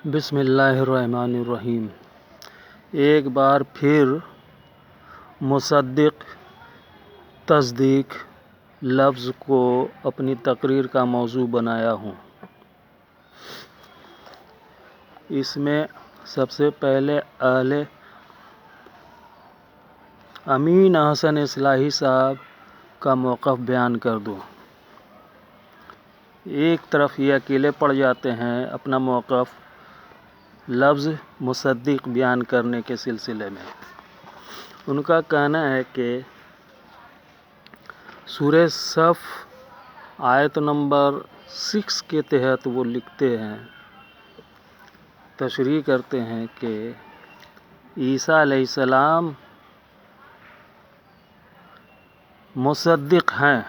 بسم اللہ الرحمن الرحیم۔ ایک بار پھر مصدق تصدیق لفظ کو اپنی تقریر کا موضوع بنایا ہوں۔ اس میں سب سے پہلے اہل امین احسن اصلاحی صاحب کا موقف بیان کر دوں۔ ایک طرف یہ اکیلے پڑ جاتے ہیں اپنا موقف لفظ مصدق بیان کرنے کے سلسلے میں۔ ان کا کہنا ہے کہ سورہ صف آیت نمبر 6 کے تحت وہ لکھتے ہیں، تشریح کرتے ہیں کہ عیسیٰ علیہ السلام مصدق ہیں۔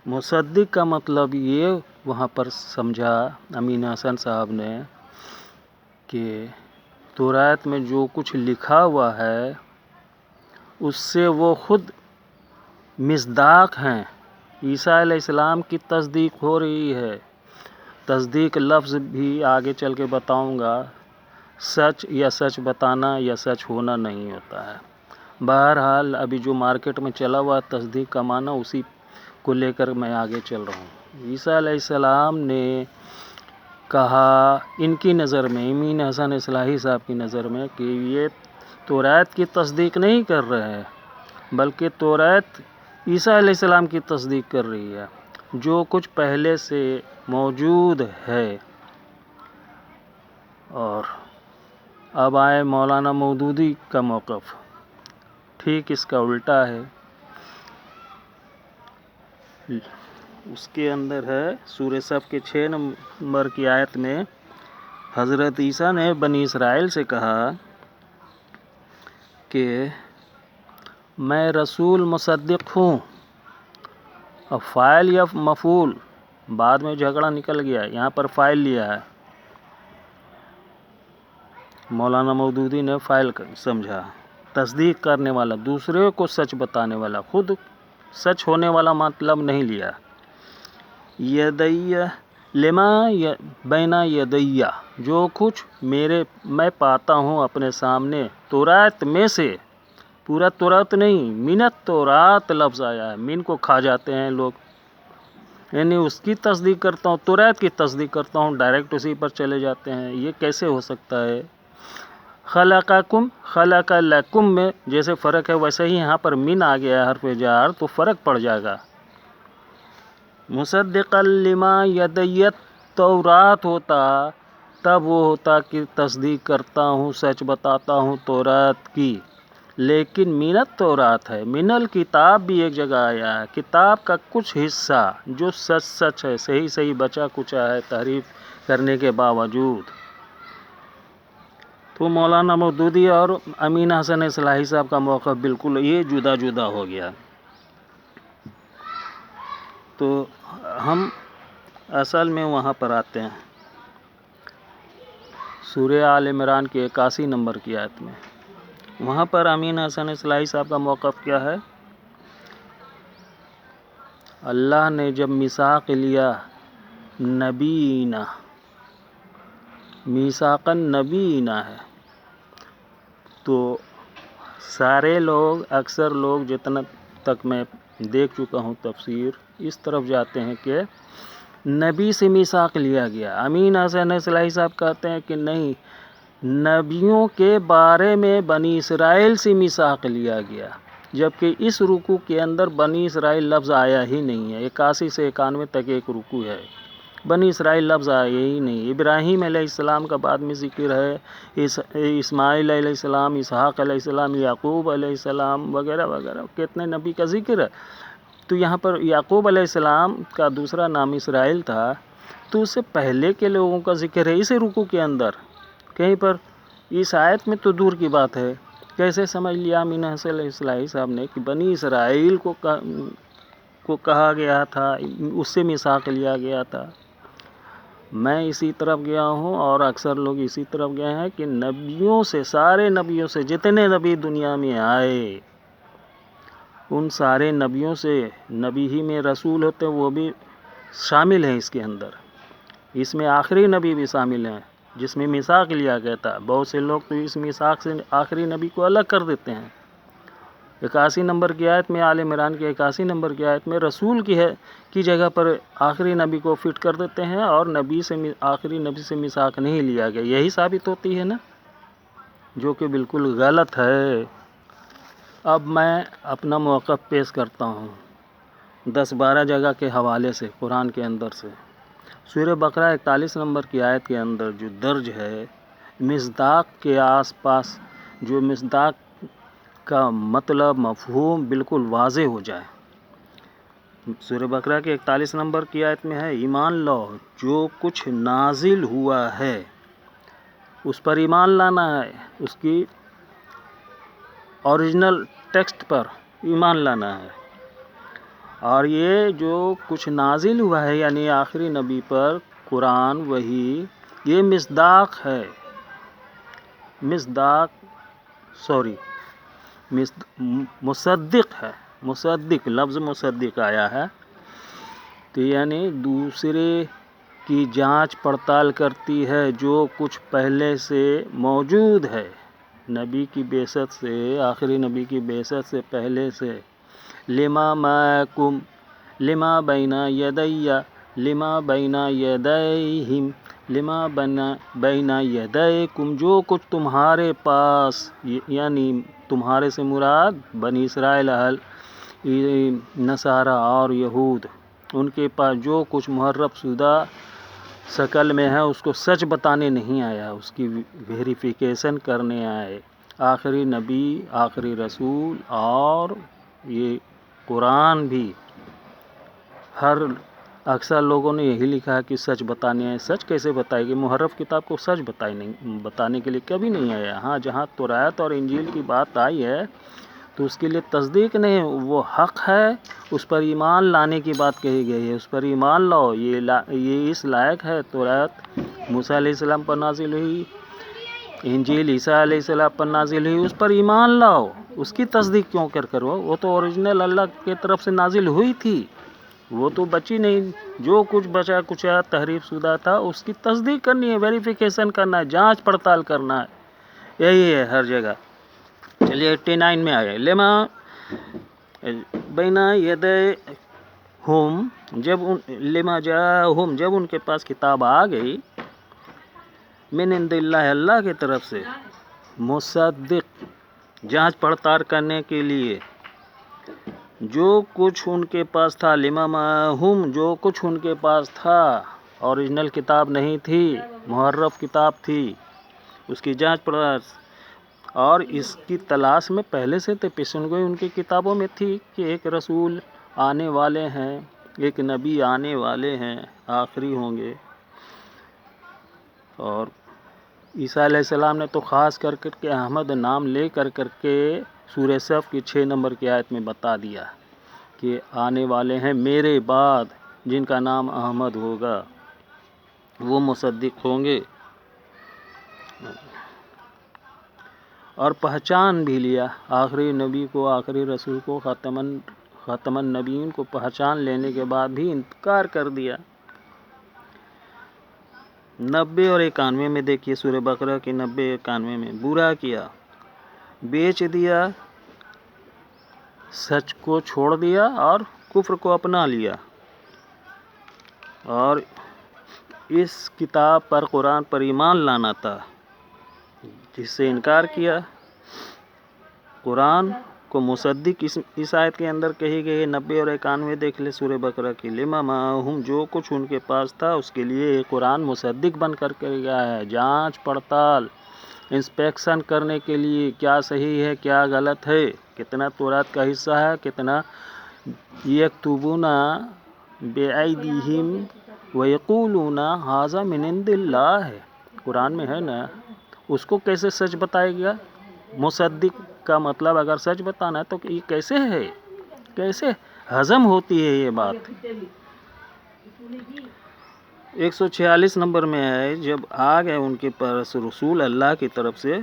مصدق کا مطلب یہ وہاں پر سمجھا امین احسن صاحب نے کہ تورات میں جو کچھ لکھا ہوا ہے اس سے وہ خود مصداق ہیں۔ عیسیٰ علیہ السلام کی تصدیق ہو رہی ہے۔ تصدیق لفظ بھی آگے چل کے بتاؤں گا، سچ یا سچ بتانا یا سچ ہونا نہیں ہوتا ہے۔ بہرحال ابھی جو مارکیٹ میں چلا ہوا تصدیق کا معنی اسی کو لے کر میں آگے چل رہا ہوں۔ عیسیٰ علیہ السلام نے کہا ان کی نظر میں، امین احسن اصلاحی صاحب کی نظر میں، کہ یہ تورات کی تصدیق نہیں کر رہے ہیں بلکہ تورات عیسیٰ علیہ السلام کی تصدیق کر رہی ہے، جو کچھ پہلے سے موجود ہے۔ اور اب آئے مولانا مودودی کا موقف، ٹھیک اس کا الٹا ہے۔ اس کے اندر ہے سورہ صف کے 6 نمبر کی آیت میں حضرت عیسیٰ نے بنی اسرائیل سے کہا کہ میں رسول مصدق ہوں۔ اب فاعل یا مفعول بعد میں جھگڑا نکل گیا، یہاں پر فاعل لیا ہے، مولانا مودودی نے فاعل سمجھا۔ تصدیق کرنے والا، دوسرے کو سچ بتانے والا، خود سچ ہونے والا مطلب نہیں لیا۔ یدیہ لما بین یدیہ، جو کچھ میں پاتا ہوں اپنے سامنے تورات میں سے، پورا تورات نہیں، منت تورات لفظ آیا ہے، من کو کھا جاتے ہیں لوگ، یعنی اس کی تصدیق کرتا ہوں، تورات کی تصدیق کرتا ہوں، ڈائریکٹ اسی پر چلے جاتے ہیں۔ یہ کیسے ہو سکتا ہے؟ خلقکم خلق لکم میں جیسے فرق ہے ویسے ہی یہاں پر من آ گیا ہے حرف جار، تو فرق پڑ جائے گا۔ مصدقا لما یدیت تورات ہوتا تب وہ ہوتا کہ تصدیق کرتا ہوں، سچ بتاتا ہوں تورات کی، لیکن منت تورات ہے، من الکتاب بھی ایک جگہ آیا ہے، کتاب کا کچھ حصہ جو سچ ہے، صحیح بچا کچا ہے تحریف کرنے کے باوجود۔ تو مولانا مودودی اور امین احسن اصلاحی صاحب کا موقف بالکل یہ جدا ہو گیا۔ تو ہم اصل میں وہاں پر آتے ہیں سورہ آل عمران کی 81 نمبر کی آیت میں۔ وہاں پر امین احسن اصلاحی صاحب کا موقف کیا ہے؟ اللہ نے جب میثاق لیا نبینا، میثاقا نبینا ہے، تو سارے لوگ، اکثر لوگ جتنا تک میں دیکھ چکا ہوں تفسیر، اس طرف جاتے ہیں کہ نبی سے میثاق لیا گیا۔ امین احسن اصلاحی صاحب کہتے ہیں کہ نہیں، نبیوں کے بارے میں بنی اسرائیل سے میثاق لیا گیا، جبکہ اس رکوع کے اندر بنی اسرائیل لفظ آیا ہی نہیں ہے۔ 81 سے 91 تک ایک رکوع ہے، بنی اسرائیل لفظ آیا ہی نہیں۔ ابراہیم علیہ السلام کا بعد میں ذکر ہے، اسماعیل علیہ السلام، اسحاق علیہ السلام، یعقوب علیہ السلام وغیرہ وغیرہ کتنے نبی کا ذکر ہے۔ تو یہاں پر یعقوب علیہ السلام کا دوسرا نام اسرائیل تھا، تو اس سے پہلے کے لوگوں کا ذکر ہے اس رکوع کے اندر، کہیں پر اس آیت میں تو دور کی بات ہے۔ کیسے سمجھ لیا امین احسن اصلاحی صاحب نے کہ بنی اسرائیل کو کہا گیا تھا، اس سے میثاق لیا گیا تھا؟ میں اسی طرف گیا ہوں اور اکثر لوگ اسی طرف گئے ہیں کہ نبیوں سے، سارے نبیوں سے، جتنے نبی دنیا میں آئے ان سارے نبیوں سے، نبی ہی میں رسول ہوتے وہ بھی شامل ہیں اس کے اندر، اس میں آخری نبی بھی شامل ہیں جس میں میثاق لیا گیا تھا. بہت سے لوگ تو اس میثاق سے آخری نبی کو الگ کر دیتے ہیں. 81 نمبر کی آیت میں، آل عمران کی 81 نمبر کی آیت میں رسول کی جگہ پر آخری نبی کو فٹ کر دیتے ہیں، اور آخری نبی سے میثاق نہیں لیا گیا. یہی ثابت ہوتی ہے نا، جو کہ بالکل غلط ہے. اب میں اپنا موقف پیش کرتا ہوں 10-12 جگہ کے حوالے سے قرآن کے اندر سے. سورہ بقرہ 41 نمبر کی آیت کے اندر جو درج ہے، مصداق کے آس پاس جو مصداق کا مطلب مفہوم بالکل واضح ہو جائے. سورہ بقرہ کے 41 نمبر کی آیت میں ہے، ایمان لاؤ جو کچھ نازل ہوا ہے اس پر ایمان لانا ہے، اس کی اوریجنل ٹیکسٹ پر ایمان لانا ہے. اور یہ جو کچھ نازل ہوا ہے یعنی آخری نبی پر قرآن وحی، یہ مصداق ہے. مصدق ہے. مصدق لفظ مصدق آیا ہے تو یعنی دوسرے کی جانچ پڑتال کرتی ہے جو کچھ پہلے سے موجود ہے. نبی کی بعثت سے، آخری نبی کی بعثت سے پہلے سے، لما معکم لما بین یدی لما بین یدیہم لما بین یدیکم، جو کچھ تمہارے پاس، یعنی تمہارے سے مراد بنی اسرائیل، نصارہ اور یہود، ان کے پاس جو کچھ محرف شدہ شکل میں ہے اس کو سچ بتانے نہیں آیا، اس کی ویریفیکیشن کرنے آئے. آخری نبی، آخری رسول اور یہ قرآن بھی اکثر لوگوں نے یہی لکھا ہے کہ سچ بتانے آئے. سچ کیسے بتائے گی؟ محرف کتاب کو سچ بتانے کے لیے کبھی نہیں آیا. ہاں جہاں توراۃ اور انجیل کی بات آئی ہے تو اس کے لیے تصدیق نہیں، وہ حق ہے، اس پر ایمان لانے کی بات کہی گئی ہے. اس پر ایمان لاؤ، یہ اس لائق ہے. توراۃ موسیٰ علیہ السلام پر نازل ہوئی، انجیل عیسیٰ علیہ السلام پر نازل ہوئی، اس پر ایمان لاؤ. اس کی تصدیق کیوں کرو؟ وہ تو اوریجنل اللہ کی طرف سے نازل ہوئی تھی، وہ تو بچی نہیں. جو کچھ بچا کچھا تحریف شدہ تھا اس کی تصدیق کرنی ہے، ویریفیکیشن کرنا ہے، جانچ پڑتال کرنا ہے. یہی ہے ہر جگہ. چلیے 89 میں آئے، لما بین یدیہم، لما جاءہم، جب ان کے پاس کتاب آ گئی، من عند اللہ، اللہ کی طرف سے، مصدق، جانچ پڑتال کرنے کے لیے، جو کچھ ان کے پاس تھا، لما معہم، جو کچھ ان کے پاس تھا. اوریجنل کتاب نہیں تھی، محرف کتاب تھی، اس کی جانچ پڑتال اور اس کی تلاش میں پہلے سے تھے. پیشن گوئی ان کی کتابوں میں تھی کہ ایک رسول آنے والے ہیں، ایک نبی آنے والے ہیں، آخری ہوں گے. اور عیسیٰ علیہ السلام نے تو خاص کر کے احمد نام لے کر کے سورہ صف کی 6 نمبر کی آیت میں بتا دیا کہ آنے والے ہیں میرے بعد جن کا نام احمد ہوگا، وہ مصدق ہوں گے. اور پہچان بھی لیا آخری نبی کو، آخری رسول کو، خاتم النبیین کو پہچان لینے کے بعد بھی انکار کر دیا. 90 اور 91 میں دیکھیے، سورہ بقرہ کی 90-91 میں، برا کیا، بیچ دیا، سچ کو چھوڑ دیا اور کفر کو اپنا لیا، اور اس کتاب پر، قرآن پر ایمان لانا تھا، جس سے انکار کیا. قرآن کو مصدق اس آیت کے اندر کہی گئی. 90 اور 91 دیکھ لے سورہ بقرہ کی، لما معہم، جو کچھ ان کے پاس تھا اس کے لیے قرآن مصدق بن کر کے گیا ہے. جانچ پڑتال، انسپیکشن کرنے کے لیے کیا صحیح ہے کیا غلط ہے، کتنا توراۃ کا حصہ ہے، کتنا یکتبون بأیدیہم ویقولون ھذا من عند اللہ ہے، قرآن میں ہے نا. اس کو کیسے سچ بتائے گا؟ مصدق کا مطلب اگر سچ بتانا ہے تو یہ کیسے ہے، کیسے ہضم ہوتی ہے یہ بات؟ 146 نمبر میں ہے، جب آ گئے ان کے پاس رسول اللہ کی طرف سے،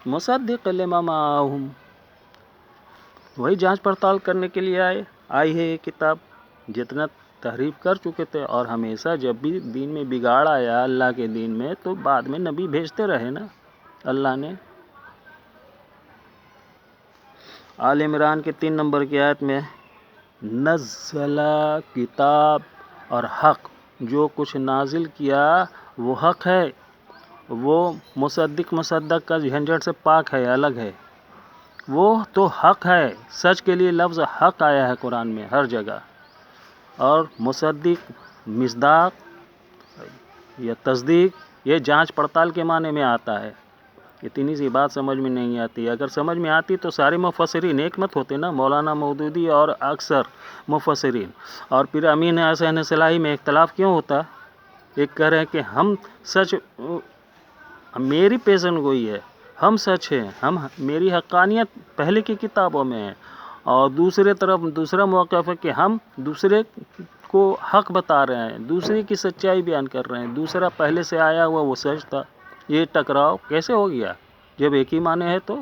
مصدق لما معہم، وہی جانچ پڑتال کرنے کے لیے آئی ہے یہ کتاب. جتنا تحریف کر چکے تھے، اور ہمیشہ جب بھی دین میں بگاڑ آیا اللہ کے دین میں تو بعد میں نبی بھیجتے رہے نا اللہ نے۔ آل عمران کے 3 نمبر کی آیت میں نزل کتاب اور حق، جو کچھ نازل کیا وہ حق ہے، وہ مصدق کا جھنجھٹ سے پاک ہے، الگ ہے، وہ تو حق ہے۔ سچ کے لیے لفظ حق آیا ہے قرآن میں ہر جگہ، اور مصداق یا تصدیق یہ جانچ پڑتال کے معنی میں آتا ہے۔ اتنی سی بات سمجھ میں نہیں آتی، اگر سمجھ میں آتی تو سارے مفسرین ایک مت ہوتے نا، مولانا مودودی اور اکثر مفسرین، اور پھر امین حسین صلاحی میں اختلاف کیوں ہوتا؟ ایک کہہ رہے ہیں کہ ہم سچ، میری پیشن گوئی ہے، ہم سچ ہیں، میری حقانیت پہلے کی کتابوں میں ہے، اور دوسرے طرف دوسرا موقف ہے کہ ہم دوسرے کو حق بتا رہے ہیں، دوسرے کی سچائی بیان کر رہے ہیں، دوسرا پہلے سے آیا ہوا وہ سچ تھا۔ یہ ٹکراؤ کیسے ہو گیا جب ایک ہی معنی ہے تو؟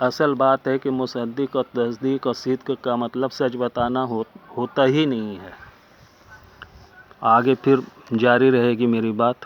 اصل بات ہے کہ مصدق اور تصدیق اور صدق کا مطلب سچ بتانا ہوتا ہی نہیں ہے۔ آگے پھر جاری رہے گی میری بات۔